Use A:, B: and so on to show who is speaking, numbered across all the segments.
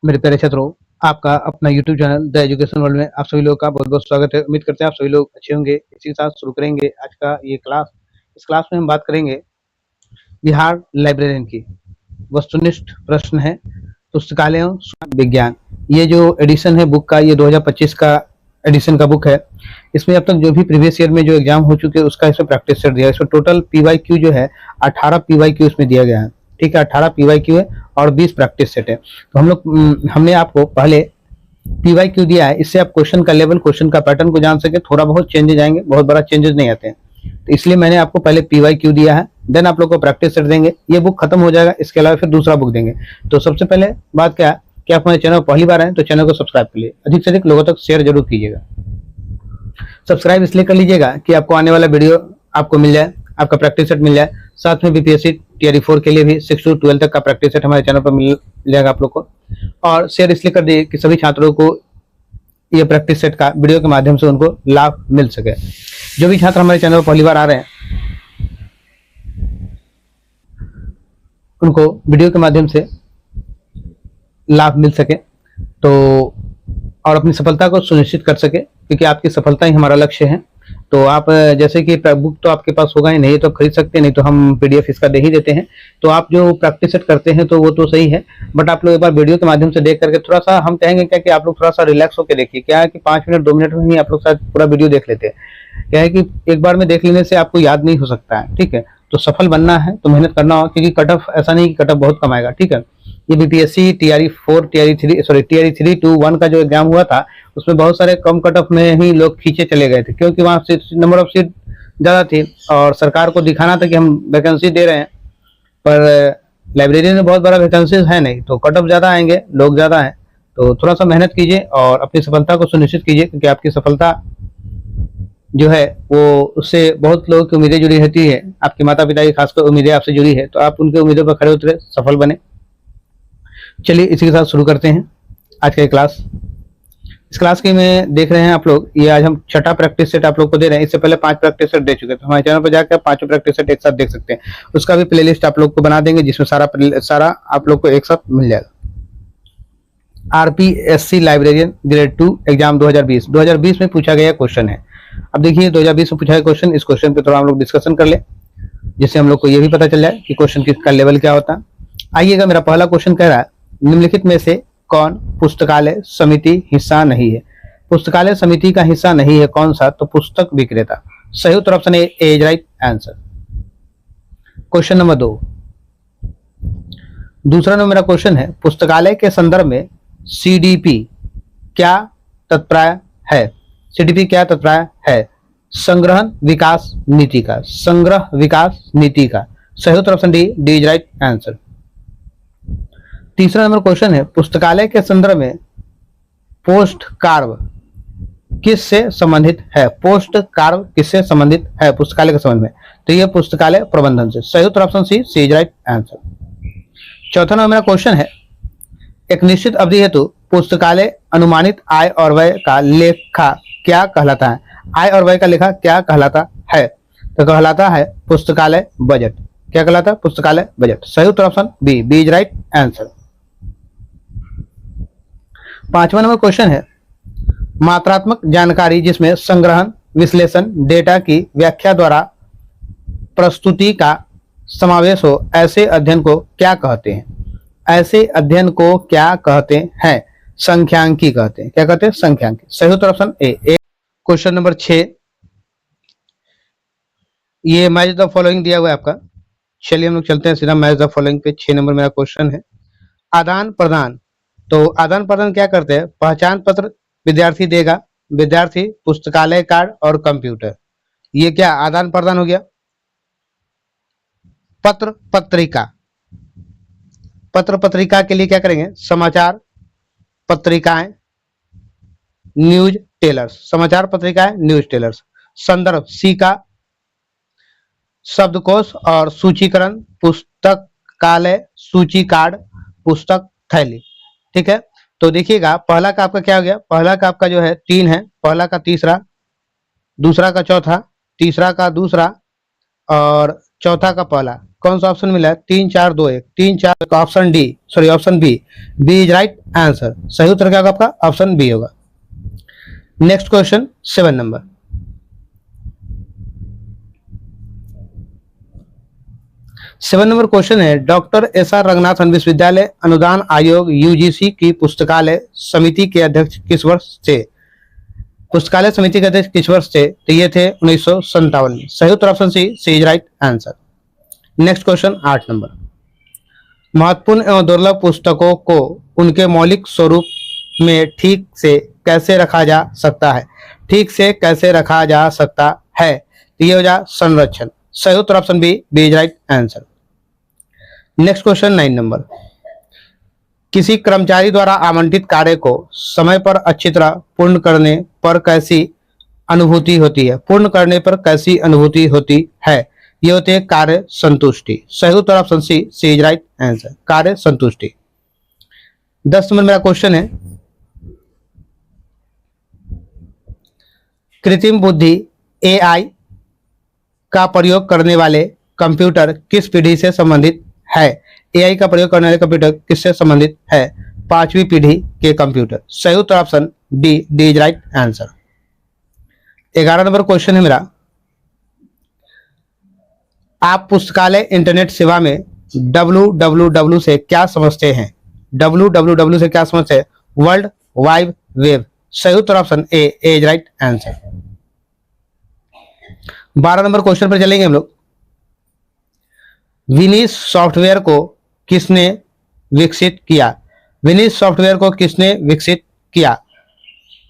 A: मेरे प्यारे छात्रों, आपका अपना YouTube channel the education world में आप सभी लोगों का बहुत-बहुत स्वागत है। उम्मीद करते हैं आप सभी लोग अच्छे होंगे। इसी के साथ शुरू करेंगे आज का ये क्लास। इस क्लास में हम बात करेंगे बिहार लाइब्रेरियन की। वस्तुनिष्ठ प्रश्न है पुस्तकालयों विज्ञान। ये जो एडिशन है बुक का, ये 2025 का एडिशन का बुक है। इसमें अब तक जो भी प्रीवियस ईयर में जो एग्जाम हो चुके हैं उसका इसमें प्रैक्टिस सेट दिया है। इसमें टोटल पीवाईक्यू जो है 18 पीवाईक्यू इसमें दिया गया है। ठीक है, 18 पीवाईक्यू है और 20 प्रैक्टिस सेट है। तो हमने आपको पहले पीवाईक्यू दिया है, इससे आप क्वेश्चन का लेवल, क्वेश्चन का पैटर्न को जान सके। थोड़ा बहुत चेंजेज आएंगे, बहुत बड़ा चेंजेस नहीं आते हैं, तो इसलिए मैंने आपको पहले पीवाईक्यू दिया है, देन आप लोग को प्रैक्टिस सेट देंगे। ये बुक खत्म हो जाएगा, इसके अलावा फिर दूसरा बुक देंगे। तो सबसे पहले बात क्या है कि आप हमारे चैनल पर पहली बार आए तो चैनल को सब्सक्राइब कर लिए, अधिक से अधिक लोगों तक शेयर जरूर कीजिएगा। सब्सक्राइब इसलिए कर लीजिएगा कि आपको आने वाला वीडियो आपको मिल जाए, आपका प्रैक्टिस सेट मिल जाए। साथ में बीपीएससी टीआरई 4 के लिए भी 6 से 12 तक का प्रैक्टिस सेट हमारे चैनल पर मिल जाएगा आप लोग को। और शेयर इसलिए कर दिए कि सभी छात्रों को ये प्रैक्टिस सेट का वीडियो के माध्यम से उनको लाभ मिल सके। जो भी छात्र हमारे चैनल पर पहली बार आ रहे हैं उनको वीडियो के माध्यम से लाभ मिल सके, तो और अपनी सफलता को सुनिश्चित कर सके, क्योंकि आपकी सफलता ही हमारा लक्ष्य है। तो आप जैसे कि बुक तो आपके पास होगा ही नहीं, तो खरीद सकते हैं, नहीं तो हम पीडीएफ इसका दे ही देते हैं। तो आप जो प्रैक्टिस सेट करते हैं तो वो तो सही है, बट आप लोग एक बार वीडियो के माध्यम से देख करके थोड़ा सा, हम कहेंगे क्या कि आप लोग थोड़ा सा रिलैक्स होकर देखिए। क्या है कि 5 मिनट 2 मिनट में ही आप लोग शायद पूरा वीडियो देख लेते हैं। क्या है कि एक बार में देख लेने से आपको याद नहीं हो सकता है। ठीक है, तो सफल बनना है तो मेहनत करना होगा, क्योंकि कट ऑफ ऐसा नहीं कि कट ऑफ बहुत कम आएगा। ठीक है, ये बीपीएससी टीआरई 4 टीआरई 3 to 1 का जो एग्जाम हुआ था उसमें बहुत सारे कम कट ऑफ में ही लोग खींचे चले गए थे, क्योंकि वहां से नंबर ऑफ सीट ज्यादा थी और सरकार को दिखाना था कि हम वैकेंसी दे रहे हैं, पर लाइब्रेरी में बहुत बड़ा वैकेंसी है नहीं, तो कट ऑफ ज्यादा आएंगे, लोग ज्यादा हैं। तो थोड़ा सा मेहनत कीजिए और अपनी सफलता को सुनिश्चित कीजिए, क्योंकि आपकी सफलता जो है वो उससे बहुत लोगों की उम्मीदें जुड़ी रहती है। आपके माता पिता की खासकर उम्मीदें आपसे जुड़ी है, तो आप उनके उम्मीदों पर खड़े उतरे, सफल बने। चलिए इसी के साथ शुरू करते हैं आज का क्लास। इस क्लास के में देख रहे हैं आप लोग, ये आज हम छठा प्रैक्टिस सेट आप लोग को दे रहे हैं। इससे पहले 5 प्रैक्टिस सेट दे चुके हैं, तो हमारे चैनल पर जाकर 5 प्रैक्टिस सेट एक साथ देख सकते हैं। उसका भी प्लेलिस्ट आप लोग को बना देंगे, जिसमें सारा आप लोग को एक साथ मिल जाएगा। आरपीएससी लाइब्रेरियन ग्रेड 2 एग्जाम 2020 में पूछा गया क्वेश्चन है। अब देखिए 2020 में पूछा गया क्वेश्चन, इस क्वेश्चन पे थोड़ा हम लोग डिस्कशन कर ले, जिससे हम लोग को ये भी पता चल जाए कि क्वेश्चन का लेवल क्या होता है। आइएगा, मेरा पहला क्वेश्चन कह रहा है निम्नलिखित में से कौन पुस्तकालय समिति हिस्सा नहीं है। पुस्तकालय समिति का हिस्सा नहीं है कौन सा? तो पुस्तक विक्रेता। सही उत्तर option A is right answer. Question number 2, दूसरा नंबर मेरा क्वेश्चन है पुस्तकालय के संदर्भ में सीडीपी क्या तत्पर्य है? सीडीपी क्या तत्पर्य है? संग्रह विकास नीति का। संग्रह विकास नीति का। सही उत्तर option D is right answer. तीसरा नंबर क्वेश्चन है पुस्तकालय के संदर्भ में पोस्ट कार्व किससे संबंधित है? पोस्ट कार्व किससे संबंधित है पुस्तकालय के संबंध में? तो यह पुस्तकालय प्रबंधन से। सही उत्तर option C is right answer. चौथा नंबर मेरा क्वेश्चन है एक निश्चित अवधि हेतु पुस्तकालय अनुमानित आय और व्यय का लेखा क्या कहलाता है? आय और व्यय का लेखा क्या कहलाता है? तो कहलाता है पुस्तकालय बजट। क्या कहलाता है? पुस्तकालय बजट। सही उत्तर option B is right answer. पांचवा नंबर क्वेश्चन है मात्रात्मक जानकारी जिसमें संग्रहण, विश्लेषण, डेटा की व्याख्या द्वारा प्रस्तुति का समावेश हो, ऐसे अध्ययन को क्या कहते हैं? ऐसे अध्ययन को क्या कहते हैं? संख्यांकी कहते हैं। क्या कहते हैं? संख्यांकी। सही उत्तर ऑप्शन ए। क्वेश्चन नंबर 6, ये मैच द फॉलोइंग दिया हुआ है आपका। चलिए हम लोग चलते हैं सीधा मैच द फॉलोइंग पे। 6 नंबर मेरा क्वेश्चन है आदान प्रदान। तो आदान प्रदान क्या करते हैं? पहचान पत्र विद्यार्थी देगा, विद्यार्थी पुस्तकालय कार्ड और कंप्यूटर। ये क्या आदान प्रदान हो गया? पत्र पत्रिका। पत्र पत्रिका के लिए क्या करेंगे? समाचार पत्रिकाएं, न्यूज टेलर्स। समाचार पत्रिकाएं, न्यूज टेलर्स। संदर्भ सी का शब्दकोश और सूचीकरण पुस्तकालय सूची कार्ड पुस्तक थैली। ठीक है, तो देखिएगा पहला का आपका क्या हो गया? पहला का आपका जो है 3 है, पहला का तीसरा, दूसरा का चौथा, तीसरा का दूसरा और चौथा का पहला। कौन सा ऑप्शन मिला है? 3 4 2 1, 3 4 option D, sorry option B, B is right answer. सही उत्तर क्या होगा आपका? ऑप्शन बी होगा। नेक्स्ट क्वेश्चन 7 नंबर। सेवन नंबर क्वेश्चन है, डॉक्टर एस आर रंगनाथन विश्वविद्यालय अनुदान आयोग यूजीसी की पुस्तकालय समिति के अध्यक्ष किस वर्ष थे? पुस्तकालय समिति के अध्यक्ष किस वर्ष थे? तो ये थे 1957 में। सही उत्तर option C is right answer. Next question 8 number. महत्वपूर्ण एवं दुर्लभ पुस्तकों को उनके मौलिक स्वरूप में ठीक से कैसे रखा जा सकता है? ठीक से कैसे रखा जा सकता है? तो ये हो जा संरक्षण। सही उत्तर option B, B is right answer. Next question 9 number. किसी कर्मचारी द्वारा आवंटित कार्य को समय पर अच्छी तरह पूर्ण करने पर कैसी अनुभूति होती है? पूर्ण करने पर कैसी अनुभूति होती है? ये होती है कार्य संतुष्टि। सही उत्तर option C is right answer, कार्य संतुष्टि। 10 नंबर मेरा क्वेश्चन है, कृत्रिम बुद्धि एआई का प्रयोग करने वाले कंप्यूटर किस पीढ़ी से संबंधित है? एआई का प्रयोग करने वाले कंप्यूटर किससे संबंधित है? 5वीं पीढ़ी के कंप्यूटर। सही उत्तर option D, D is right answer. 11 number question है मेरा, आप पुस्तकालय इंटरनेट सेवा में www से क्या समझते हैं? www से क्या समझते हैं? World wide web. सही उत्तर option A is right answer. 12 number question पर चलेंगे हम लोग। विनिस सॉफ्टवेयर को किसने विकसित किया? विनिस सॉफ्टवेयर को किसने विकसित किया?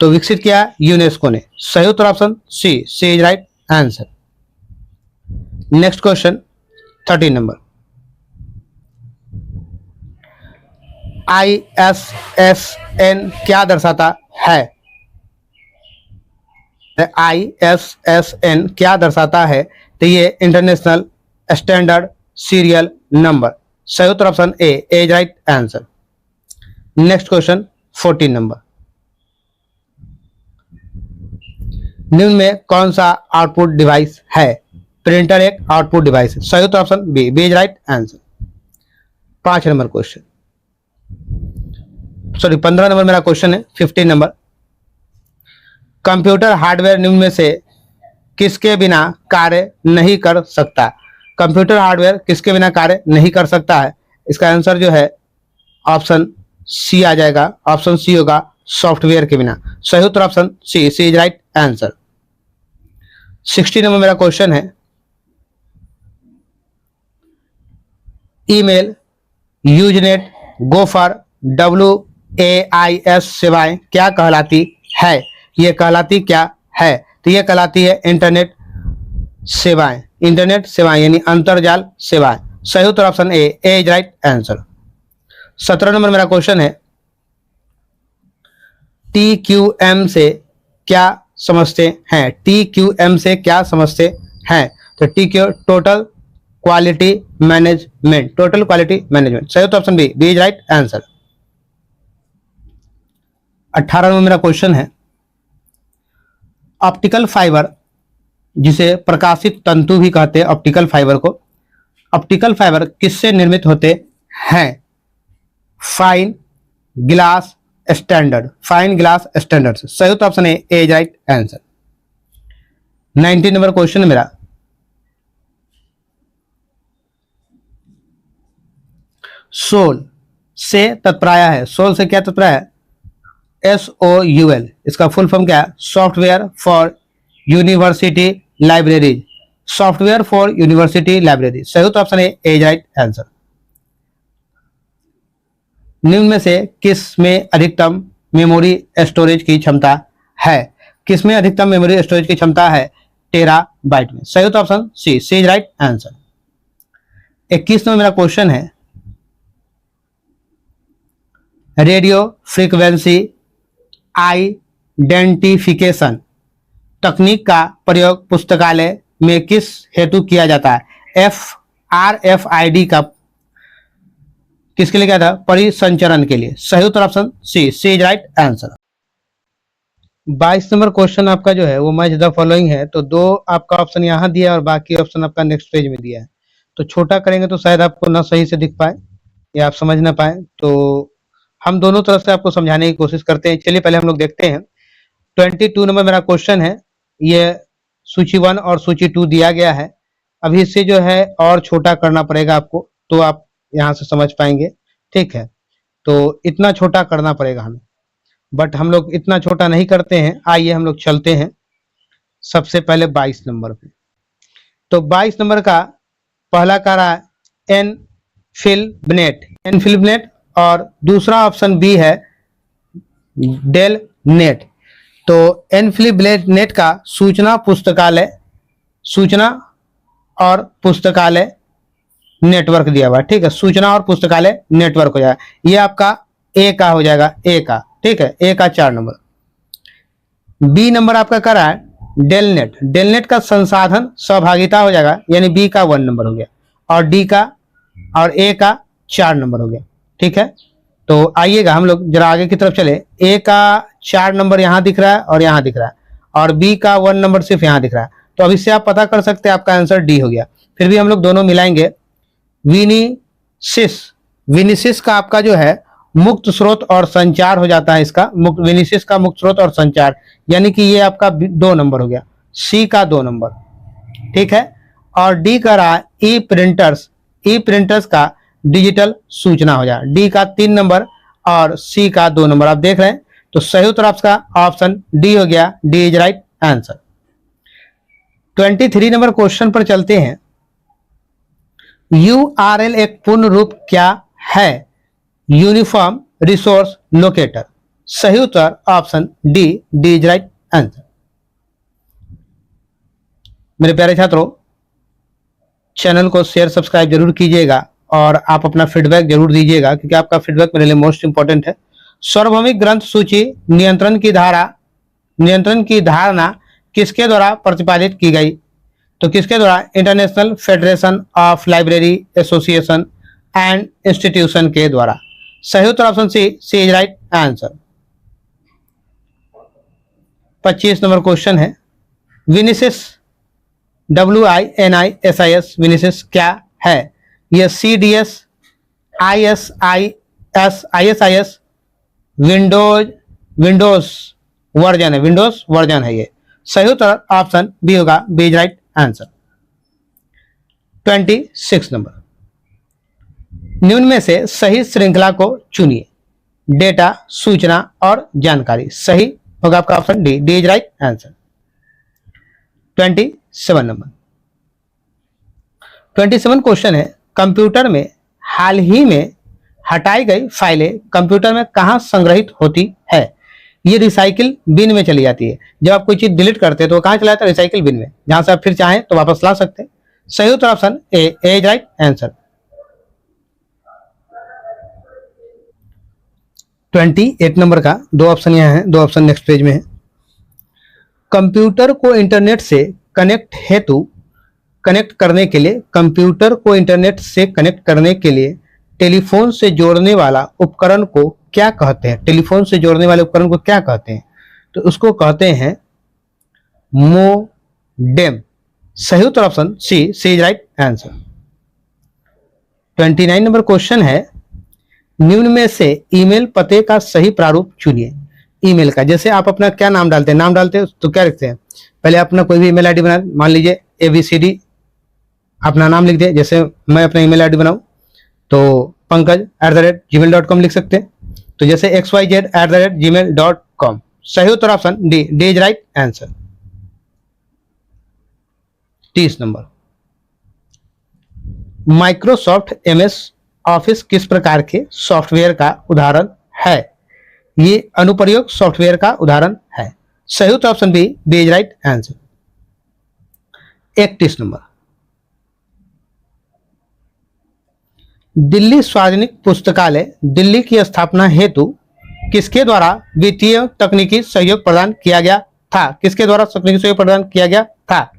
A: तो विकसित किया यूनेस्को ने। सही उत्तर option C is right answer. Next question 13 number. ISSN क्या दर्शाता है? ISSN क्या दर्शाता है? तो ये इंटरनेशनल स्टैंडर्ड सीरियल नंबर। सही उत्तर option A is right answer. Next question 14 number. निम्न में कौन सा आउटपुट डिवाइस है? प्रिंटर एक आउटपुट डिवाइस है। सही उत्तर option B, B is right answer. 5 number question, sorry 15 number मेरा क्वेश्चन है। 15 नंबर, कंप्यूटर हार्डवेयर निम्न में से किसके बिना कार्य नहीं कर सकता? कंप्यूटर हार्डवेयर किसके बिना कार्य नहीं कर सकता है? इसका आंसर जो है ऑप्शन सी आ जाएगा। ऑप्शन सी होगा सॉफ्टवेयर के बिना। सही उत्तर option C is right answer. 60 number मेरा क्वेश्चन है, ईमेल, यूजनेट, गोफर, WAIS सेवाएं क्या कहलाती है? ये कहलाती क्या है? तो ये कहलाती है इंटरनेट सेवाएं। इंटरनेट सेवाएं यानी अंतरजाल सेवाएं। सही उत्तर option A is right answer. 17 number मेरा क्वेश्चन है, TQM से क्या समझते हैं? TQM से क्या समझते हैं? तो TQ total quality management. Total quality management. सही उत्तर option B, B is right answer. 18 number मेरा क्वेश्चन है, ऑप्टिकल फाइबर, जिसे प्रकाशित तंतु भी कहते हैं ऑप्टिकल फाइबर को, ऑप्टिकल फाइबर किससे निर्मित होते हैं? Fine glass standard. Fine glass standard से। सही उत्तर option A is right answer. 19 number question है मेरा, सोल से तत्पराय है। सोल से क्या तत्पराय है? SOUL। इसका फुल फॉर्म क्या है? Software for university libraries. Software for university library. सही उत्तर option A is right answer. निम्न में से किस में अधिकतम मेमोरी स्टोरेज की क्षमता है? किस में अधिकतम मेमोरी स्टोरेज की क्षमता है? टेराबाइट में। सही उत्तर option C is right answer. 21 में मेरा क्वेश्चन है, रेडियो फ्रीक्वेंसी आइडेंटिफिकेशन तकनीक का प्रयोग पुस्तकालय में किस हेतु किया जाता है? RFID का किसके लिए किया था? परिसंचरण के लिए। सही उत्तर option C is right answer. 22 number question आपका जो है वो मैच द फॉलोइंग है। तो 2 आपका ऑप्शन यहाँ दिया और बाकी ऑप्शन आपका नेक्स्ट पेज में दिया है। तो छोटा करेंगे तो शायद आपको ना सही से दिख पाए या आप समझ ना पाए, तो हम दोनों तरफ से आपको समझाने की कोशिश करते हैं। चलिए पहले हम लोग देखते हैं। 22 नंबर मेरा क्वेश्चन है। ये सूची 1 और सूची 2 दिया गया है। अभी इससे जो है और छोटा करना पड़ेगा आपको, तो आप यहाँ से समझ पाएंगे। ठीक है, तो इतना छोटा करना पड़ेगा हमें, बट हम लोग इतना छोटा नहीं करते हैं। आइए हम लोग चलते हैं सबसे पहले 22 नंबर पे। तो 22 नंबर का पहला कह रहा है एन फिल्मनेट, एन फिल्मनेट, और दूसरा ऑप्शन बी है डेल नेट। तो एन फिल्मनेट का सूचना पुस्तकालय, सूचना और पुस्तकालय नेटवर्क दिया हुआ है। ठीक है, सूचना और पुस्तकालय नेटवर्क हो जाएगा। ये आपका ए का हो जाएगा, ए का। ठीक है, ए का 4 नंबर। बी नंबर आपका कह रहा है डेलनेट, डेलनेट का संसाधन सहभागिता हो जाएगा, यानी बी का 1 नंबर हो गया, और डी का और ए का 4 नंबर हो गया। ठीक है, तो आइएगा हम लोग जरा आगे की तरफ चले। ए का 4 नंबर यहाँ दिख रहा है और यहाँ दिख रहा है, और बी का 1 नंबर सिर्फ यहाँ दिख रहा है। तो अब इससे आप पता कर सकते हैं आपका आंसर डी हो गया। फिर भी हम लोग दोनों मिलाएंगे। विनिसिस, विनिसिस का आपका जो है मुक्त स्रोत और संचार हो जाता है। इसका मुक्त, विनिसिस का मुक्त स्रोत और संचार, यानी कि ये आपका 2 नंबर हो गया, सी का 2 नंबर। ठीक है, और डी का रहा ई प्रिंटर्स, ई प्रिंटर्स का डिजिटल सूचना हो जाए, डी का 3 नंबर और सी का 2 नंबर। आप देख रहे हैं, तो सही उत्तर आपका ऑप्शन डी हो गया, D is right answer. 23 number question पर चलते हैं। यूआरएल एक पूर्ण रूप क्या है? Uniform resource locator. सही उत्तर option D, D is right answer. मेरे प्यारे छात्रों, चैनल को शेयर सब्सक्राइब जरूर कीजिएगा और आप अपना फीडबैक जरूर दीजिएगा, क्योंकि आपका फीडबैक मेरे लिए मोस्ट इंपॉर्टेंट है। सार्वभौमिक ग्रंथ सूची नियंत्रण की धारणा किसके द्वारा प्रतिपादित की गई? तो किसके द्वारा? International Federation of Library Association and Institution के द्वारा। सही उत्तर option C, C is right answer. 25 number question है। विनिसिस, WINISIS, विनिसिस क्या है? यह CDS, ISIS विंडोज वर्जन है, विंडोज वर्जन है ये। सही उत्तर ऑप्शन बी होगा, B is right answer. 26 number. निम्न में से सही श्रृंखला को चुनिए। डेटा, सूचना और जानकारी। सही होगा आपका option D, D is right answer. 27 number. 27 question है। कंप्यूटर में हाल ही में हटाई गई फाइलें कंप्यूटर में कहां संग्रहित होती है? ये रिसाइकिल बिन में चली जाती है। जब आप कोई चीज डिलीट करते हैं तो कहां चला जाता है? रिसाइकिल बिन में, जहां से आप फिर चाहें तो वापस ला सकते हैं। सही उत्तर option A, A is right answer. 28 number का 2 ऑप्शन यहाँ है, 2 ऑप्शन नेक्स्ट पेज में है। कंप्यूटर को इंटरनेट से कनेक्ट करने के लिए, कंप्यूटर को इंटरनेट से कनेक्ट करने के लिए टेलीफोन से जोड़ने वाला उपकरण को क्या कहते हैं? टेलीफोन से जोड़ने वाले उपकरण को क्या कहते हैं? तो उसको कहते हैं मोडेम। सही उत्तर option C, C is right answer. 29 number question है। निम्न में से ईमेल पते का सही प्रारूप चुनिए। ईमेल का, जैसे आप अपना क्या नाम डालते हैं, नाम डालते हैं तो क्या लिखते हैं? पहले अपना कोई भी ईमेल आईडी बना, मान लीजिए ABCD अपना नाम लिख दे। जैसे मैं अपना ईमेल आईडी बनाऊं तो pankaj@gmail.com लिख सकते हैं। तो जैसे xyz@gmail.com। सही उत्तर option D, D is right answer. 30 number. Microsoft MS office किस प्रकार के सॉफ्टवेयर का उदाहरण है? ये अनुप्रयोग सॉफ्टवेयर का उदाहरण है। सही उत्तर option B, B is right answer. 31 number. Delhi सार्वजनिक पुस्तकालय दिल्ली की स्थापना हेतु किसके द्वारा वित्तीय तकनीकी सहयोग प्रदान किया गया था? किसके द्वारा तकनीकी सहयोग प्रदान किया गया था?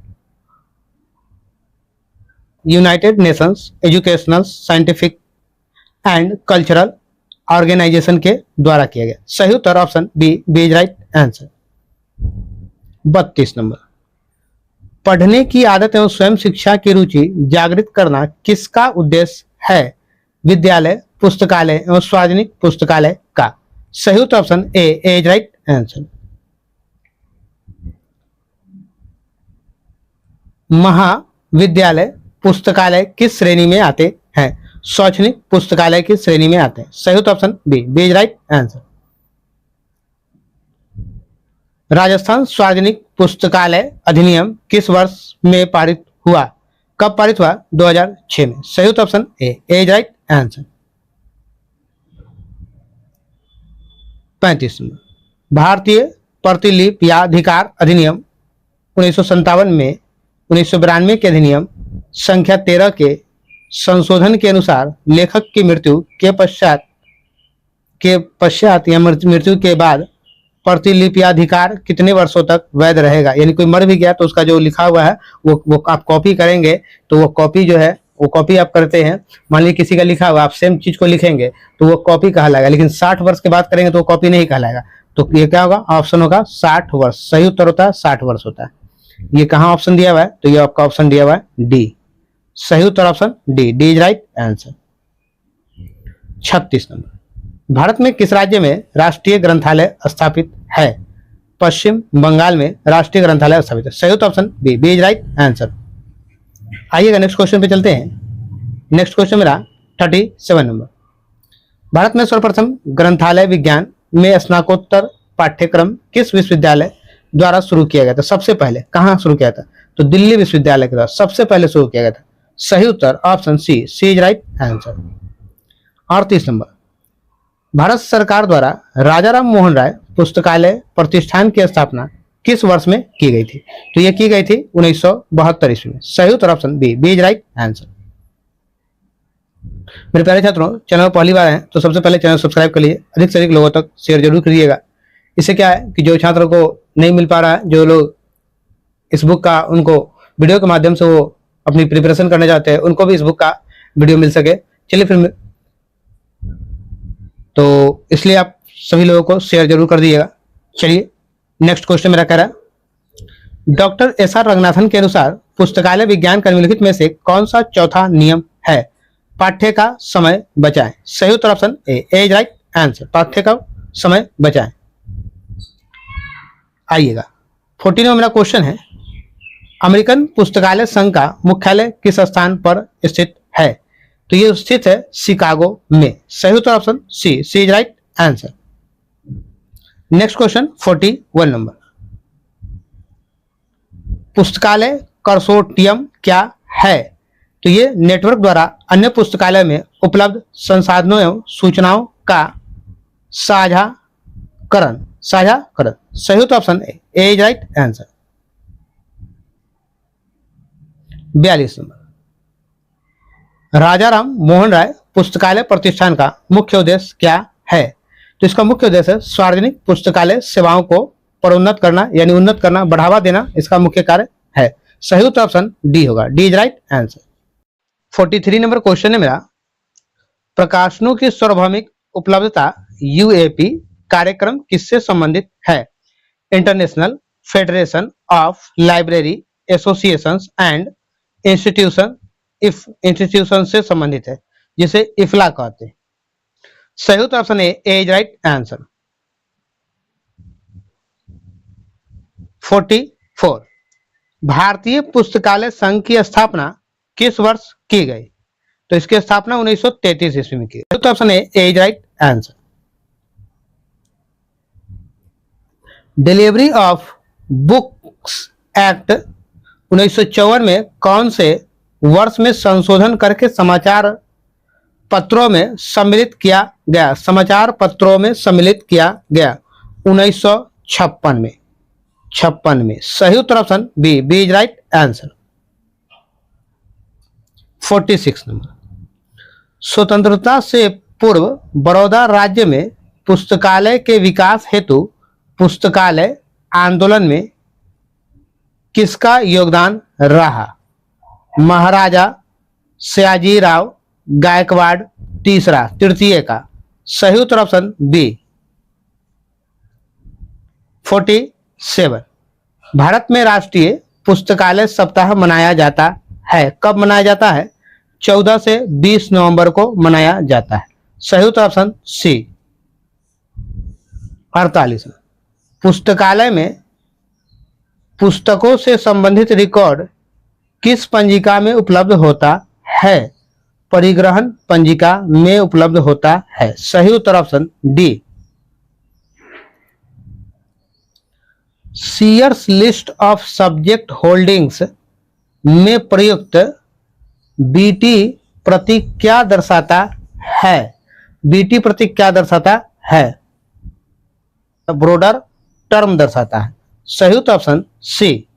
A: United Nations Educational, Scientific and Cultural Organization के द्वारा किया गया। सही उत्तर option B, B is right answer. 32 number. पढ़ने की आदत एवं स्वयं शिक्षा की रुचि जागृत करना किसका उद्देश्य है? विद्यालय, पुस्तकालय एवं सार्वजनिक पुस्तकालय का। सही उत्तर option A is right answer. महाविद्यालय पुस्तकालय किस श्रेणी में आते हैं? शैक्षणिक पुस्तकालय की श्रेणी में आते हैं। सही उत्तर option B is right answer. Rajasthan सार्वजनिक पुस्तकालय अधिनियम किस वर्ष में पारित हुआ? कब पारित हुआ? 2006 में। सही उत्तर option A is right answer. 35 number, भारतीय प्रतिलिपि या अधिकार अधिनियम 1957 में 1992 के अधिनियम संख्या 13 के संशोधन के अनुसार लेखक की मृत्यु के पश्चात या मृत्यु के बाद प्रतिलिपियाधिकार कितने वर्षों तक वैध रहेगा? यानी कोई मर भी गया तो उसका जो लिखा हुआ है वो आप कॉपी करेंगे तो वो कॉपी जो है वो कॉपी आप करते हैं, मान लीजिए किसी का लिखा हुआ आप सेम चीज को लिखेंगे तो वो कॉपी कहलाएगा, लेकिन 60 वर्ष के बाद करेंगे तो वो कॉपी नहीं कहलाएगा। तो ये क्या होगा? ऑप्शन होगा 60 वर्ष। सही उत्तर होता है 60 वर्ष होता है। ये कहाँ ऑप्शन दिया हुआ है? तो ये आपका ऑप्शन दिया हुआ है डी। सही उत्तर option D is right answer. 36 number, Bharat में किस राज्य में राष्ट्रीय ग्रंथालय स्थापित है? पश्चिम बंगाल में राष्ट्रीय ग्रंथालय स्थापित है। सही उत्तर option B is right answer. आइएगा नेक्स्ट क्वेश्चन पे चलते हैं। नेक्स्ट क्वेश्चन मेरा 37 नंबर, भारत में सर्वप्रथम ग्रंथालय विज्ञान में स्नातकोत्तर पाठ्यक्रम किस विश्वविद्यालय द्वारा शुरू किया गया था? सबसे पहले कहाँ शुरू किया था? तो दिल्ली विश्वविद्यालय के द्वारा सबसे पहले शुरू किया गया था। सही उत्तर option C is right answer. 38 number, Bharat सरकार द्वारा राजाराम मोहन राय पुस्तकालय प्रतिष्ठान की स्थापना किस वर्ष में की गई थी? तो यह की गई थी 1972 ईस्वी में। सही उत्तर option B is right answer. मेरे प्यारे छात्रों, चैनल पर पहली बार हैं तो सबसे पहले चैनल सब्सक्राइब कर लीजिए, अधिक से अधिक लोगों तक शेयर जरूर करिएगा। इससे क्या है कि जो छात्रों को नहीं मिल पा रहा है, जो लोग इस बुक का उनको वीडियो के माध्यम से वो अपनी प्रिपरेशन करने जाते हैं, उनको भी इस बुक का वीडियो मिल सके। चलिए फिर तो इसलिए आप सभी लोगों को शेयर जरूर कर दीजिएगा। चलिए नेक्स्ट क्वेश्चन मेरा कह रहा है, डॉक्टर एस.आर. रंगनाथन के अनुसार पुस्तकालय विज्ञान का निम्नलिखित में से कौन सा चौथा नियम है? पाठ्य का समय बचाएं। सही उत्तर option A is right answer. पाठ्य का समय बचाएं। आइएगा 14 में मेरा क्वेश्चन है, अमेरिकन पुस्तकालय संघ का मुख्यालय किस स्थान पर स्थित है? तो ये स्थित है शिकागो में। सही उत्तर option C is right answer. Next question 41 number, पुस्तकालय कंसोर्टियम क्या है? तो ये नेटवर्क द्वारा अन्य पुस्तकालय में उपलब्ध संसाधनों एवं सूचनाओं का साझाकरण। सही उत्तर option A is right answer. 42 number, Rajaram Mohan Roy पुस्तकालय प्रतिष्ठान का मुख्य उद्देश्य क्या है? तो इसका मुख्य उद्देश्य है सार्वजनिक पुस्तकालय सेवाओं को प्रोन्नत करना, यानी उन्नत करना, बढ़ावा देना, इसका मुख्य कार्य है। सही उत्तर ऑप्शन डी होगा, D is right answer. 43 number question है मेरा, प्रकाशनों की सार्वभौमिक उपलब्धता यूएपी कार्यक्रम किससे संबंधित है? International Federation of Library Associations and Institution से संबंधित है, जिसे इफ्ला कहते हैं। सही उत्तर option A is right answer. 44, भारतीय पुस्तकालय संघ की स्थापना किस वर्ष की गई? तो इसकी स्थापना 1933 ईस्वी में की गई। तो option A is right answer. Delivery of books act 1954 में कौन से वर्ष में संशोधन करके समाचार पत्रों में सम्मिलित किया गया? समाचार पत्रों में सम्मिलित किया गया 1956 में। 56 में। सही उत्तर option B is right answer. 46 number, स्वतंत्रता से पूर्व बड़ौदा राज्य में पुस्तकालय के विकास हेतु पुस्तकालय आंदोलन में किसका योगदान रहा? महाराजा सयाजीराव गायकवाड़ तृतीय का। सही उत्तर ऑप्शन बी। 47, भारत में राष्ट्रीय पुस्तकालय सप्ताह मनाया जाता है? कब मनाया जाता है? 14 से 20 नवंबर को मनाया जाता है। सही उत्तर ऑप्शन सी। 48, पुस्तकालय में पुस्तकों से संबंधित रिकॉर्ड किस पंजिका में उपलब्ध होता है? परिग्रहण पंजिका में उपलब्ध होता है। सही उत्तर option D. Sears list of subject holdings में प्रयुक्त बीटी प्रतीक क्या दर्शाता है? बीटी प्रतीक क्या दर्शाता है? ब्रोडर टर्म दर्शाता है। सही उत्तर ऑप्शन सी।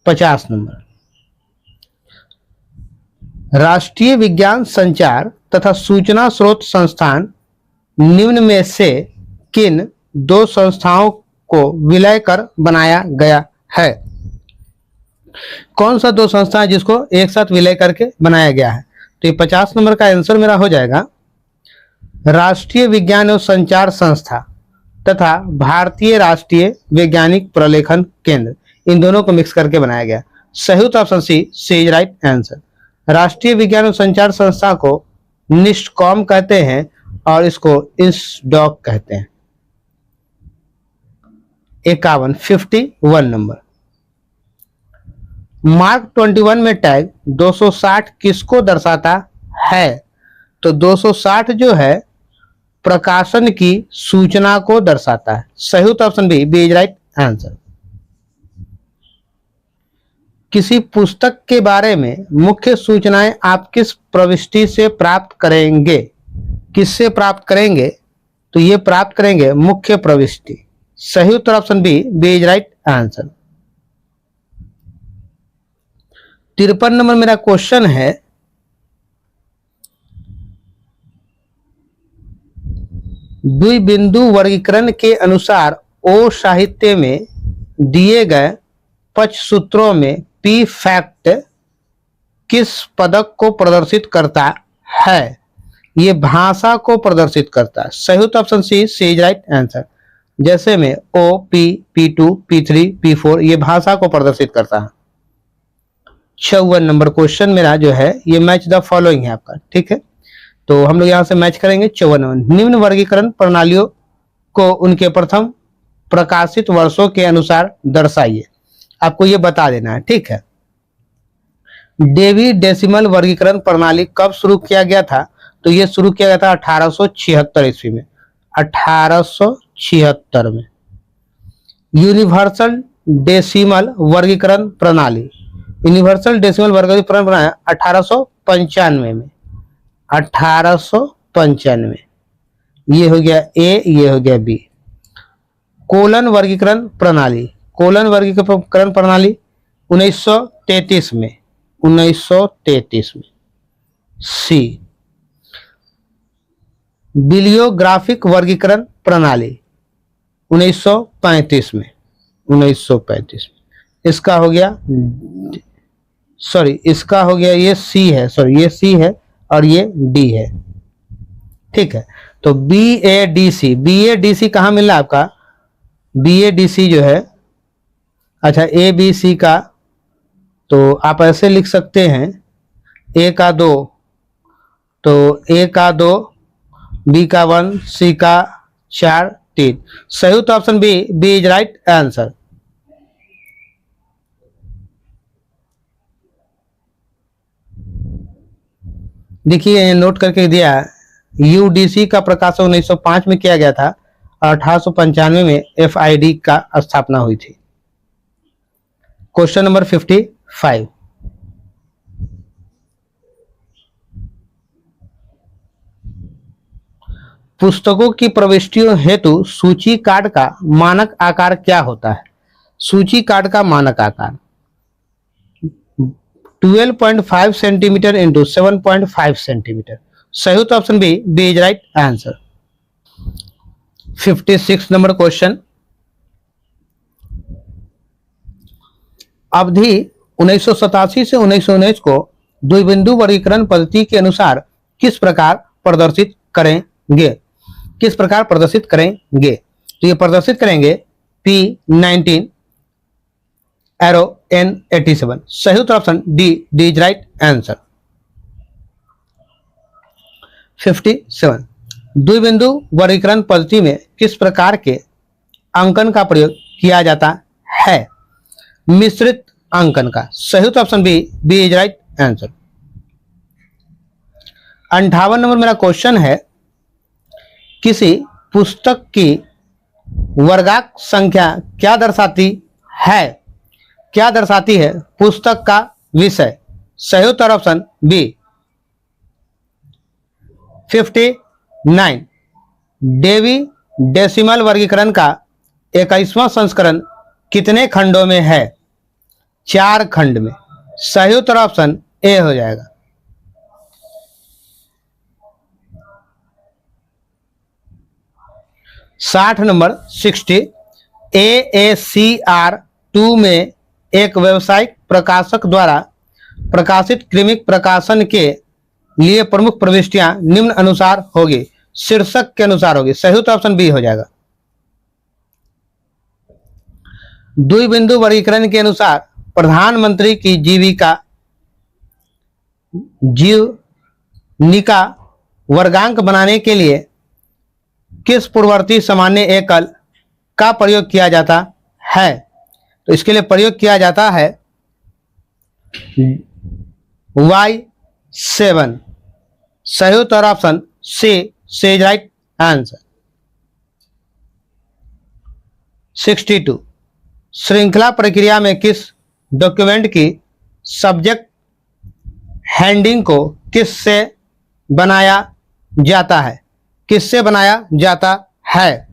A: 50 नंबर, राष्ट्रीय विज्ञान संचार तथा सूचना स्रोत संस्थान निम्न में से किन दो संस्थाओं को विलय कर बनाया गया है? कौन सा दो संस्था है जिसको एक साथ विलय करके बनाया गया है? तो ये 50 नंबर का आंसर मेरा हो जाएगा राष्ट्रीय विज्ञान एवं संचार संस्था तथा भारतीय राष्ट्रीय वैज्ञानिक प्रलेखन केंद्र, इन दोनों को मिक्स करके बनाया गया। सही उत्तर option C is right answer. राष्ट्रीय विज्ञान एवं संचार संस्था को निस्कॉम कहते हैं और इसको इंसडॉक कहते हैं। 51 नंबर, मार्क 21 में टैग 260 किसको दर्शाता है? तो 260 जो है प्रकाशन की सूचना को दर्शाता है। सही उत्तर option B is right answer. किसी पुस्तक के बारे में मुख्य सूचनाएं आप किस प्रविष्टि से प्राप्त करेंगे? किससे प्राप्त करेंगे? तो ये प्राप्त करेंगे मुख्य प्रविष्टि। सही उत्तर option B is right answer. 53 number मेरा क्वेश्चन है, द्विबिंदु वर्गीकरण के अनुसार ओ साहित्य में दिए गए 5 सूत्रों में पी फैक्ट किस पदक को प्रदर्शित करता है? ये भाषा को प्रदर्शित करता है। सही उत्तर option C is right answer. जैसे में ओ, पी, P2, P3, P4 ये भाषा को प्रदर्शित करता है। 54 नंबर क्वेश्चन मेरा जो है ये मैच द फॉलोइंग है आपका, ठीक है। तो हम लोग यहां से मैच करेंगे। 54 नंबर, निम्न वर्गीकरण प्रणालियों को उनके प्रथम प्रकाशित वर्षों के अनुसार दर्शाइए। आपको ये बता देना है, ठीक है। डेवी डेसिमल वर्गीकरण प्रणाली कब शुरू किया गया था? तो ये शुरू किया गया था 1876 ईस्वी में। 1876 में। यूनिवर्सल डेसिमल वर्गीकरण प्रणाली, यूनिवर्सल डेसिमल वर्गीकरण प्रणाली 1895 में। 1895 ये हो गया ए, ये हो गया बी। कोलन वर्गीकरण प्रणाली, कोलन वर्गीकरण प्रणाली 1933 में। 1933 में। सी। बिलियोग्राफिक वर्गीकरण प्रणाली 1935 में। 1935 में। इसका हो गया इसका हो गया ये सी है, ये सी है और ये डी है, ठीक है। तो BADC, BADC कहाँ मिल रहा है आपका? BADC जो है, अच्छा ABC का तो आप ऐसे लिख सकते हैं, A का 2 तो A का 2, B का 1, C का 4, 3। सही उत्तर option B is right answer. देखिए नोट करके दिया, UDC का प्रकाशन 1905 में किया गया था और 1895 में FID का स्थापना हुई थी। क्वेश्चन नंबर 55, पुस्तकों की प्रविष्टियों हेतु सूची कार्ड का मानक आकार क्या होता है? सूची कार्ड का मानक आकार 12.5 सेंटीमीटर इंटू 7.5 सेंटीमीटर। सही उत्तर option B is right answer. 56 number question, अवधि 1987 से 1919 को द्विबिंदु वर्गीकरण पद्धति के अनुसार किस प्रकार प्रदर्शित करेंगे? किस प्रकार प्रदर्शित करेंगे? तो ये प्रदर्शित करेंगे P19, एरो N87। सही उत्तर option D is right answer. 57 द्विबिंदु वर्गीकरण पद्धति में किस प्रकार के अंकन का प्रयोग किया जाता है? मिश्रित अंकन का। सही उत्तर option B is right answer. 58 number मेरा क्वेश्चन है, किसी पुस्तक की वर्गांक संख्या क्या दर्शाती है? क्या दर्शाती है पुस्तक का विषय? सही उत्तर ऑप्शन बी। 59 डेवी डेसिमल वर्गीकरण का 21वां संस्करण कितने खंडों में है? 4 खंड में। सही उत्तर ऑप्शन ए हो जाएगा। 60 नंबर 60 AACR2 में एक व्यावसायिक प्रकाशक द्वारा प्रकाशित क्रमिक प्रकाशन के लिए प्रमुख प्रविष्टियां निम्न अनुसार होगी, शीर्षक के अनुसार होगी। सही उत्तर ऑप्शन बी हो जाएगा। द्विबिंदु वर्गीकरण के अनुसार प्रधानमंत्री की जीवनिका वर्गांक बनाने के लिए किस पूर्ववर्ती सामान्य एकल का प्रयोग किया जाता है? तो इसके लिए प्रयोग किया जाता है Y7। सही उत्तर option C is right answer. 62 श्रृंखला प्रक्रिया में किस डॉक्यूमेंट की सब्जेक्ट हेडिंग को किससे बनाया जाता है? किससे बनाया जाता है?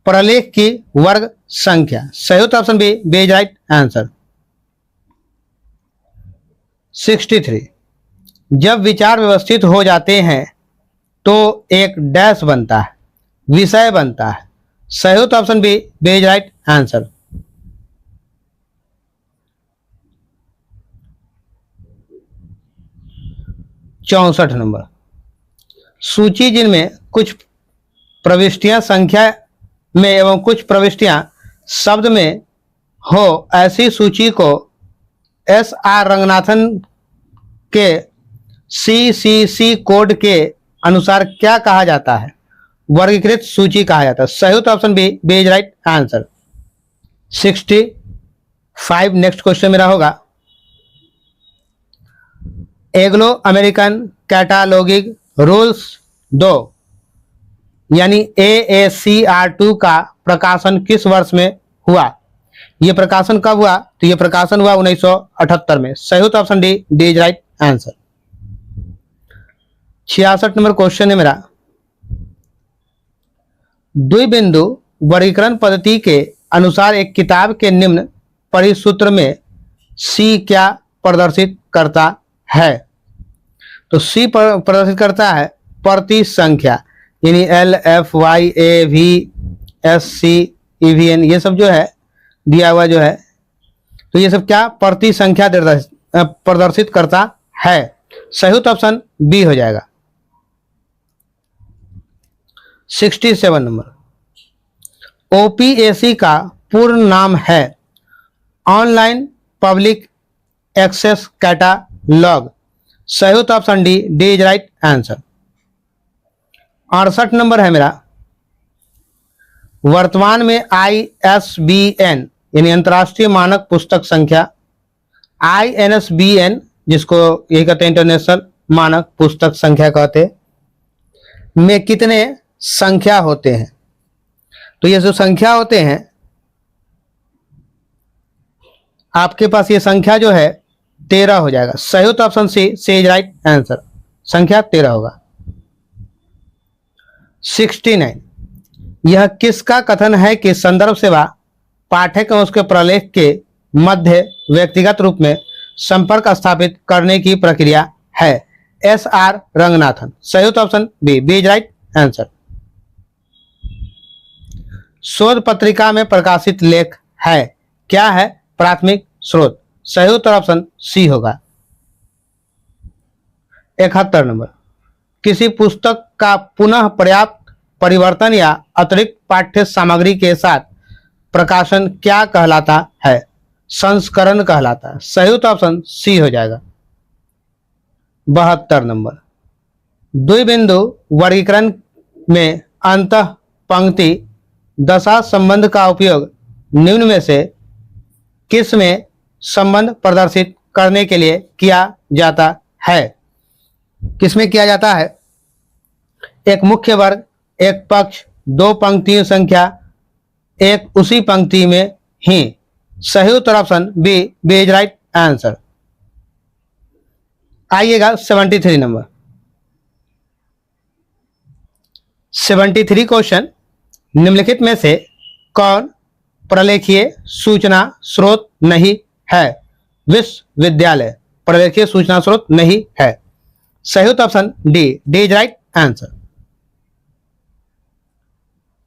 A: प्रलेख की वर्ग संख्या। सही उत्तर option B is right answer. 63 जब विचार व्यवस्थित हो जाते हैं तो एक डैश बनता है, विषय बनता है। सही उत्तर option B is right answer. चौसठ नंबर सूची जिनमें कुछ प्रविष्टियां संख्या में एवं कुछ प्रविष्टियां शब्द में हो, ऐसी सूची को SR रंगनाथन के CCC कोड के अनुसार क्या कहा जाता है? वर्गीकृत सूची कहा जाता है। सही उत्तर option B is right answer. 65 next question मेरा होगा, एग्लो अमेरिकन कैटालॉगिंग रूल्स 2 यानी AACR2 का प्रकाशन किस वर्ष में हुआ? यह प्रकाशन कब हुआ? तो यह प्रकाशन हुआ 1978 में। सही उत्तर option D is right answer. 66 number question है मेरा, द्विबिंदु वर्गीकरण पद्धति के अनुसार एक किताब के निम्न परिसूत्र में C क्या प्रदर्शित करता है? तो C प्रदर्शित करता है प्रति संख्या, यानी LFYAVSCEVN ये सब जो है दिया हुआ जो है, तो ये सब क्या प्रति संख्या प्रदर्शित करता है। सही उत्तर ऑप्शन बी हो जाएगा। 67 नंबर OPAC का पूर्ण नाम है ऑनलाइन पब्लिक एक्सेस कैटालॉग। सही उत्तर option D is right answer. 68 number है मेरा, वर्तमान में ISBN यानी अंतर्राष्ट्रीय मानक पुस्तक संख्या, INSBN जिसको यही कहते हैं इंटरनेशनल मानक पुस्तक संख्या कहते हैं, में कितने संख्या होते हैं? तो ये जो संख्या होते हैं आपके पास, ये संख्या जो है 13 हो जाएगा। सही उत्तर option C is right answer. संख्या 13 होगा। 69 यह किसका कथन है कि संदर्भ सेवा पाठक और उसके प्रलेख के मध्य व्यक्तिगत रूप में संपर्क स्थापित करने की प्रक्रिया है? SR रंगनाथन। सही उत्तर option B is right answer. शोध पत्रिका में प्रकाशित लेख है, क्या है? प्राथमिक स्रोत। सही उत्तर ऑप्शन सी होगा। 71 नंबर किसी पुस्तक का पुनः पर्याप्त परिवर्तन या अतिरिक्त पाठ्य सामग्री के साथ प्रकाशन क्या कहलाता है? संस्करण कहलाता है। सही उत्तर ऑप्शन सी हो जाएगा। 72 नंबर, द्विबिंदु वर्गीकरण में अंतः पंक्ति दशा संबंध का उपयोग निम्न में से किस में संबंध प्रदर्शित करने के लिए किया जाता है? किसमें किया जाता है? एक मुख्य वर्ग, एक पक्ष, दो पंक्तियों संख्या, एक उसी पंक्ति में ही। सही उत्तर option B, B is right answer. आइएगा 73 नंबर। 73 क्वेश्चन, निम्नलिखित में से कौन प्रलेखीय सूचना स्रोत नहीं है? विश्वविद्यालय प्रलेखीय सूचना स्रोत नहीं है। सही उत्तर option D, D is right answer.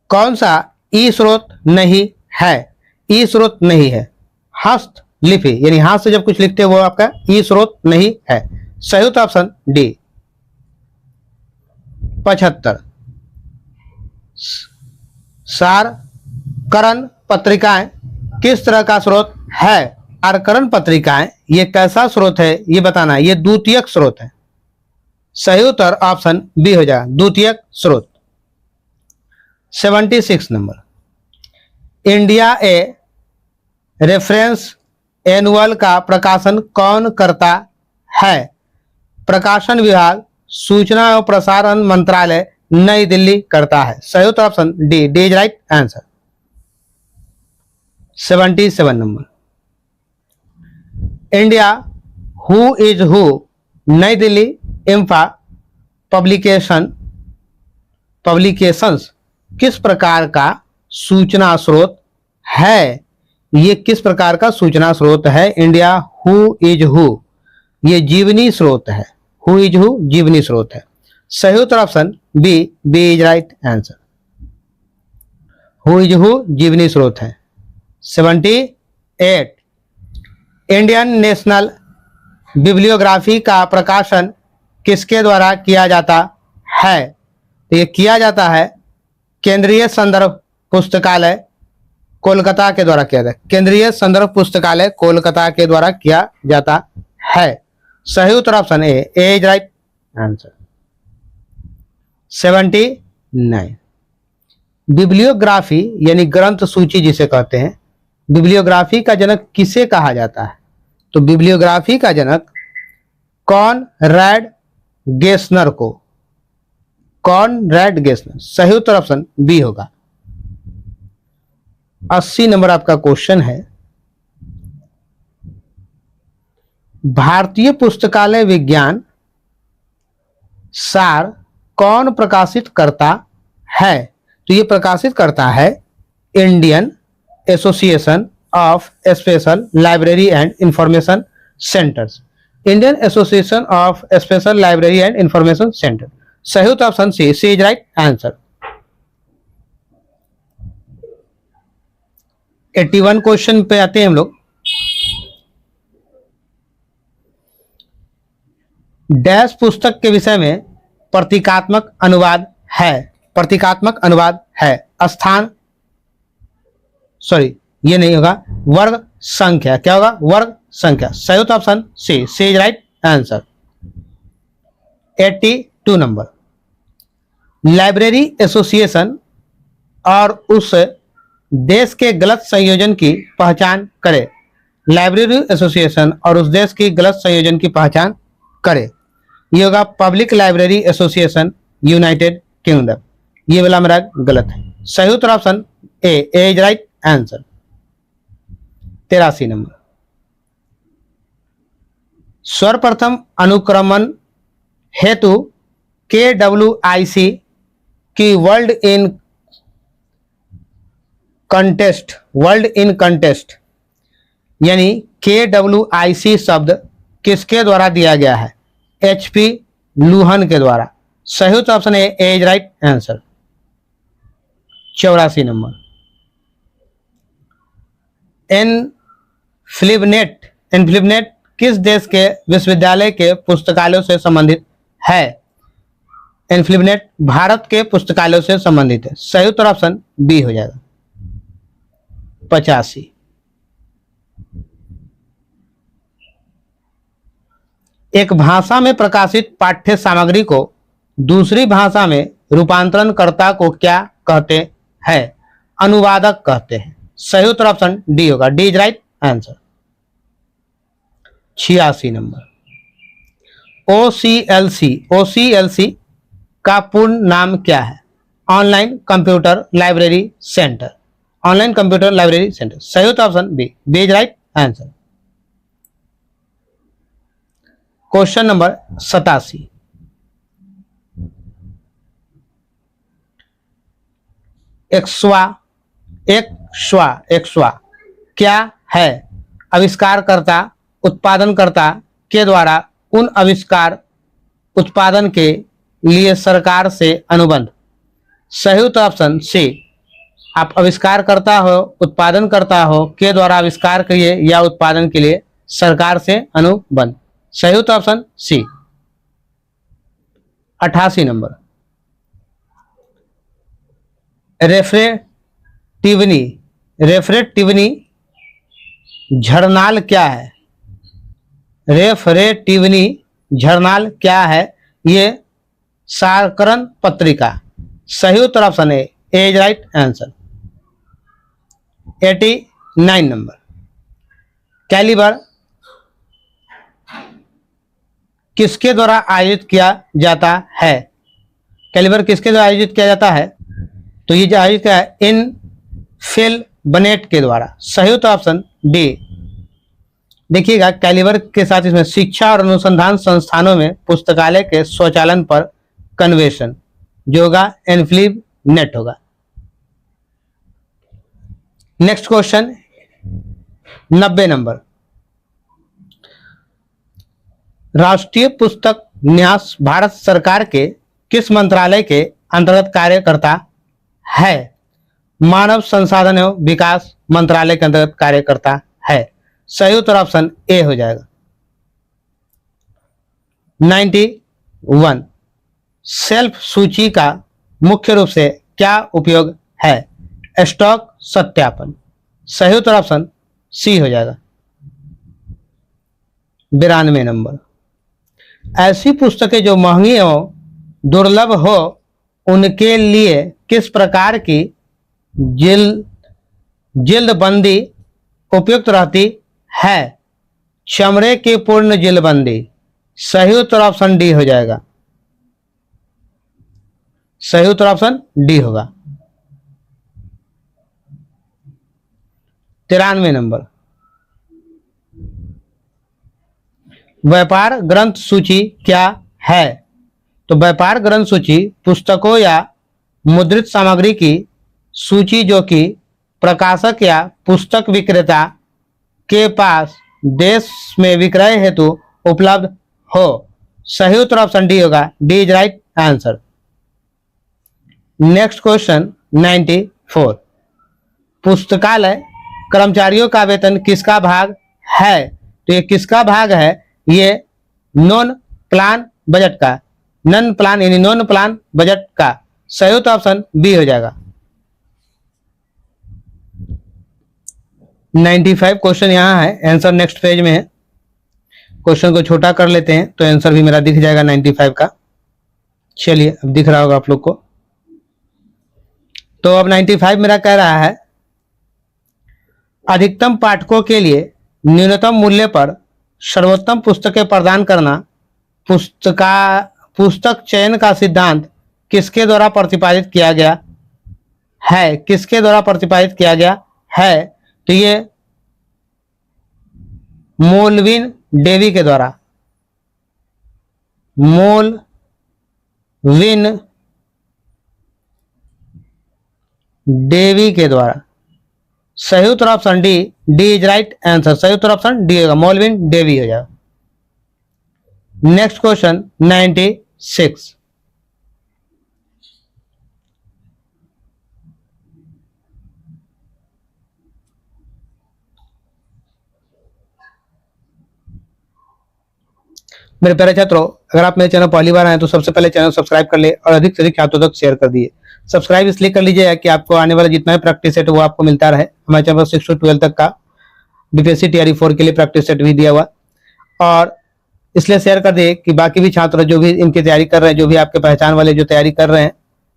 A: कौन सा ई स्रोत नहीं है? ई स्रोत नहीं है। हस्तलिपि यानी हाथ से जब कुछ लिखते हो वो आपका ई स्रोत नहीं है। सही उत्तर ऑप्शन डी। 75, सारकरण पत्रिकाएं किस तरह का स्रोत है? सारकरण पत्रिकाएं ये कैसा स्रोत है ये बताना है। ये द्वितीयक स्रोत है। सही उत्तर ऑप्शन बी हो जाएगा, द्वितीयक स्रोत। 76 number, India a reference annual का प्रकाशन कौन करता है? प्रकाशन विभाग, सूचना एवं प्रसारण मंत्रालय, नई दिल्ली करता है। सही उत्तर option D, D is right answer. 77 number, India who is who Nai Delhi इंफा publications किस प्रकार का सूचना स्रोत है? ये किस प्रकार का सूचना स्रोत है? इंडिया हु इज हु ये जीवनी स्रोत है। हु इज हु जीवनी स्रोत है। सही उत्तर option B, B is right answer. Who is who जीवनी स्रोत है। 78, इंडियन नेशनल बिब्लियोग्राफी का प्रकाशन किसके द्वारा किया जाता है? तो ये किया जाता है केंद्रीय संदर्भ पुस्तकालय कोलकाता के द्वारा किया जाता है। केंद्रीय संदर्भ पुस्तकालय कोलकाता के द्वारा किया जाता है। सही उत्तर option A, A is right answer. 79, bibliography यानी ग्रंथ सूची जिसे कहते हैं, बिब्लियोग्राफी का जनक किसे कहा जाता है? तो बिब्लियोग्राफी का जनक कॉनरैड गेसनर को, कॉनरैड गेसनर। सही उत्तर ऑप्शन बी होगा। 80 नंबर आपका क्वेश्चन है, भारतीय पुस्तकालय विज्ञान सार कौन प्रकाशित करता है? तो ये प्रकाशित करता है Indian Association of Special Library and Information Centres. Indian Association of Special Library and Information Centre. सही उत्तर option C, C is right answer. 81 question पे आते हैं हम लोग। डैश पुस्तक के विषय में प्रतीकात्मक अनुवाद है। प्रतीकात्मक अनुवाद है स्थान, सॉरी ये नहीं होगा, वर्ग संख्या। क्या होगा? वर्ग संख्या। सही उत्तर option C, C is right answer. 82 number, library association और उस देश के गलत संयोजन की पहचान करे। लाइब्रेरी एसोसिएशन और उस देश की गलत संयोजन की पहचान करे। ये होगा public library association United Kingdom. ये वाला मेरा गलत है। सही उत्तर option A, A is right answer. 83 number, सर्वप्रथम अनुक्रमण हेतु KWIC की वर्ल्ड इन कंटेस्ट यानी KWIC शब्द किसके द्वारा दिया गया है? HP लूहन के द्वारा। सही उत्तर option A, A is right answer. 84 number, INFLIBNET किस देश के विश्वविद्यालय के पुस्तकालयों से संबंधित है? एनफ्लिबनेट भारत के पुस्तकालयों से संबंधित है। सही उत्तर ऑप्शन बी हो जाएगा। 85, एक भाषा में प्रकाशित पाठ्य सामग्री को दूसरी भाषा में रूपांतरणकर्ता को क्या कहते हैं? अनुवादक कहते हैं। सही उत्तर ऑप्शन डी होगा। D is right answer. 86 number. OCLC का पूर्ण नाम क्या है? Online computer library centre. Online computer library centre. सही उत्तर option B. B is right answer. Question number 87। एक्स्वा क्या है? आविष्कारकर्ता उत्पादनकर्ता के द्वारा उन आविष्कार उत्पादन के लिए सरकार से अनुबंध। सही उत्तर ऑप्शन सी। आप आविष्कार करता हो, उत्पादन करता हो, के द्वारा आविष्कार के लिए या उत्पादन के लिए सरकार से अनुबंध। सही उत्तर ऑप्शन सी। 88 नंबर। रेफ्रेटिवनी झरनाल क्या है? रेफ्रेटिवनी झरनाल क्या है? ये साकरण पत्रिका। सही उत्तर option A is right answer. 89 number. CALIBER किसके द्वारा आयोजित किया जाता है? कैलिबर किसके द्वारा आयोजित किया जाता है? तो ये जो आयोजित किया है इनफिल बनेट के द्वारा। सही उत्तर ऑप्शन डी। देखिएगा कैलिबर के साथ इसमें शिक्षा और अनुसंधान संस्थानों में पुस्तकालय के स्वचालन पर कन्वेंशन जो होगा एनफ्लिप नेट होगा। Next question 90 number. राष्ट्रीय पुस्तक न्यास भारत सरकार के किस मंत्रालय के अंतर्गत कार्य करता है? मानव संसाधन एवं विकास मंत्रालय के अंतर्गत कार्य करता है। सही उत्तर ऑप्शन ए हो जाएगा। 91। सेल्फ सूची का मुख्य रूप से क्या उपयोग है? स्टॉक सत्यापन। सही उत्तर ऑप्शन सी हो जाएगा। 92 नंबर। ऐसी पुस्तकें जो महंगी एवं दुर्लभ हो उनके लिए किस प्रकार की जिल्दबंदी उपयुक्त रहती है? चमड़े की पूर्ण जिल्दबंदी। सही उत्तर ऑप्शन डी हो जाएगा। सही उत्तर ऑप्शन डी होगा। 93 नंबर। व्यापार ग्रंथ सूची क्या है? तो व्यापार ग्रंथ सूची पुस्तकों या मुद्रित सामग्री की सूची जो कि प्रकाशक या पुस्तक विक्रेता के पास देश में विक्रय हेतु उपलब्ध हो। सही उत्तर ऑप्शन डी होगा। D is right answer. Next question 94। पुस्तकालय कर्मचारियों का वेतन किसका भाग है? तो ये किसका भाग है? ये नॉन प्लान बजट का, नॉन प्लान यानी नॉन प्लान बजट का। सही उत्तर ऑप्शन बी हो जाएगा। 95 क्वेश्चन यहाँ है, आंसर नेक्स्ट पेज में है। क्वेश्चन को छोटा कर लेते हैं तो आंसर भी मेरा दिख जाएगा 95 का। चलिए अब दिख रहा होगा आप लोग को। तो अब 95 मेरा कह रहा है अधिकतम पाठकों के लिए न्यूनतम मूल्य पर सर्वोत्तम पुस्तकें प्रदान करना पुस्तक चयन का सिद्धांत किसके द्वारा प्रतिपादित किया गया है? किसके द्वारा प्रतिपादित किया गया है? तो ये मोलविन डेवी के द्वारा। मोलविन डेवी के द्वारा। सही उत्तर option D. D is right answer. सही उत्तर ऑप्शन डी होगा। मोलविन डेवी हो जाएगा। Next question 96। मेरे प्यारे छात्रों, अगर आप मेरे चैनल पहली बार आए तो सबसे पहले चैनल सब्सक्राइब कर ले और अधिक से अधिक छात्रों तक शेयर कर दिए। सब्सक्राइब इसलिए कर लीजिए कि आपको आने वाला जितना भी प्रैक्टिस सेट वो आपको मिलता रहे। हमारे चैनल पर 6 से 12 तक का बीपीएससी टीआरई 4 के लिए प्रैक्टिस सेट भी दिया हुआ। और इसलिए शेयर कर दिए कि बाकी भी छात्र जो भी इनकी तैयारी कर रहे हैं, जो भी आपके पहचान वाले जो तैयारी कर रहे हैं,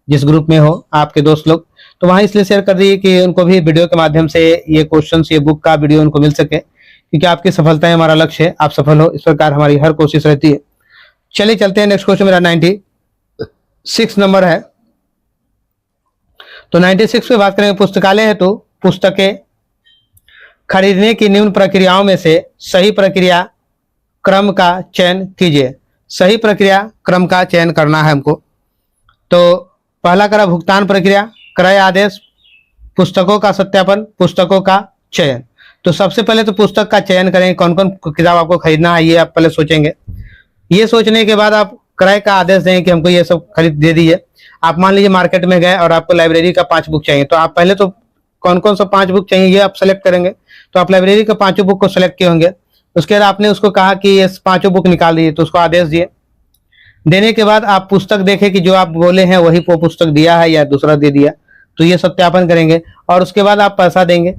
A: जिस ग्रुप में हो आपके दोस्त लोग, तो वहां इसलिए शेयर कर दिए कि उनको भी वीडियो के माध्यम से ये क्वेश्चंस, ये बुक का वीडियो उनको मिल सके, क्योंकि आपकी सफलता ही हमारा लक्ष्य है, आप सफल हो, इस प्रकार हमारी हर कोशिश रहती है। चलिए चलते हैं, नेक्स्ट क्वेश्चन मेरा 96 नंबर है। तो 96 पे बात करेंगे, पुस्तकालय हेतु पुस्तकें खरीदने की निम्न प्रक्रियाओं में से सही प्रक्रिया क्रम का चयन कीजिए। सही प्रक्रिया क्रम का चयन करना है हमको। तो पहला करा भुगतान प्रक्रिया, क्रय आदेश, पुस्तकों का सत्यापन, पुस्तकों का चयन। तो सबसे पहले तो पुस्तक का चयन करें, कौन कौन किताब आपको खरीदना है ये आप पहले सोचेंगे। ये सोचने के बाद आप क्रय का आदेश दें कि हमको ये सब खरीद दे दीजिए। आप मान लीजिए मार्केट में गए और आपको लाइब्रेरी का 5 बुक चाहिए, तो आप पहले तो कौन कौन सा 5 बुक चाहिए ये आप सेलेक्ट करेंगे। तो आप लाइब्रेरी का 5 बुक को सेलेक्ट किए होंगे। उसके बाद आपने उसको कहा कि ये 5 बुक निकाल दीजिए, तो उसको आदेश दिए। देने के बाद आप पुस्तक देखें कि जो आप बोले हैं वही वो पुस्तक दिया है या दूसरा दे दिया, तो ये सत्यापन करेंगे और उसके बाद आप पैसा देंगे।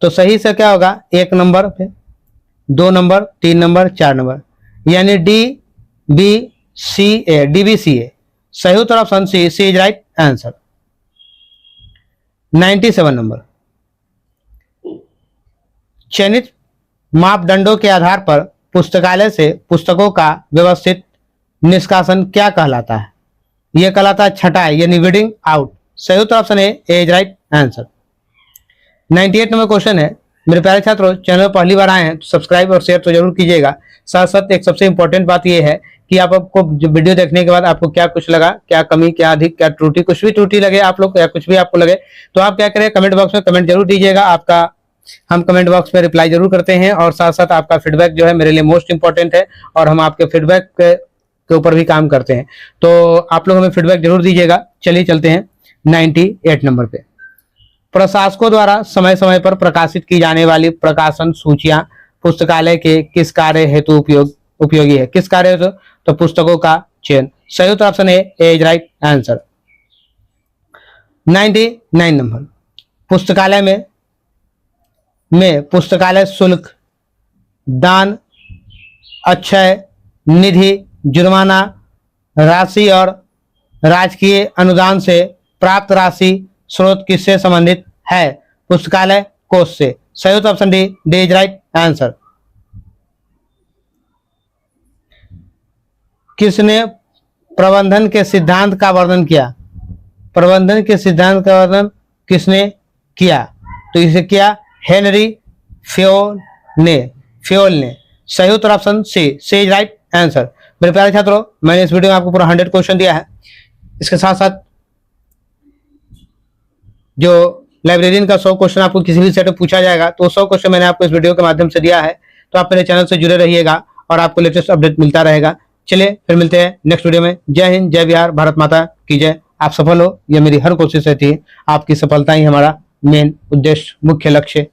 A: तो सही से क्या होगा, 1 नंबर पे, 2 नंबर, 3 नंबर, 4 नंबर, यानी DBCA। सही उत्तर option C is right answer. 97 number, चयनित मापदंडों के आधार पर पुस्तकालय से पुस्तकों का व्यवस्थित निष्कासन क्या कहलाता है? यह कहलाता है छटाई, यानी वीडिंग आउट। सही उत्तर option A is right answer. 98 number question है, मेरे प्यारे छात्रों, चैनल पहली बार आए हैं तो सब्सक्राइब और शेयर तो जरूर कीजिएगा। साथ साथ एक सबसे इंपॉर्टेंट बात यह है कि आपको जो वीडियो देखने के बाद आपको क्या कुछ लगा, क्या कमी, क्या अधिक, क्या त्रुटि, कुछ भी त्रुटि लगे आप लोग या कुछ भी आपको लगे, तो आप क्या करें, कमेंट बॉक्स में कमेंट जरूर दीजिएगा। आपका हम कमेंट बॉक्स में रिप्लाई जरूर करते हैं और साथ साथ आपका फीडबैक जो है मेरे लिए मोस्ट इंपॉर्टेंट है और हम आपके फीडबैक के ऊपर भी काम करते हैं। तो आप लोग हमें फीडबैक जरूर दीजिएगा। चलिए चलते हैं 98 नंबर पे। प्रशासकों द्वारा समय समय पर प्रकाशित की जाने वाली प्रकाशन सूचियां पुस्तकालय के किस कार्य हेतु उपयोगी है? किस कार्य हेतु? तो पुस्तकों का चयन। सही उत्तर option A is right answer. 99 number, पुस्तकालय में पुस्तकालय शुल्क, दान, अक्षय निधि, जुर्माना राशि और राजकीय अनुदान से प्राप्त राशि स्रोत किससे संबंधित है? पुस्तकालय कोष से। सही उत्तर option D is right answer. किसने प्रबंधन के सिद्धांत का वर्णन किया? प्रबंधन के सिद्धांत का वर्णन किसने किया? तो इसे किया हेनरी फ्योल ने। सही उत्तर option C is right answer. मेरे प्यारे छात्रों, मैंने इस वीडियो में आपको पूरा 100 क्वेश्चन दिया है। इसके साथ साथ जो लाइब्रेरियन का 100 क्वेश्चन आपको किसी भी सेट में पूछा जाएगा, तो 100 क्वेश्चन मैंने आपको इस वीडियो के माध्यम से दिया है। तो आप मेरे चैनल से जुड़े रहिएगा और आपको लेटेस्ट अपडेट मिलता रहेगा। चलिए फिर मिलते हैं नेक्स्ट वीडियो में। जय हिंद, जय बिहार, भारत माता की जय। आप सफल हो, यह मेरी हर कोशिश रहती है। आपकी सफलता ही हमारा मेन उद्देश्य, मुख्य लक्ष्य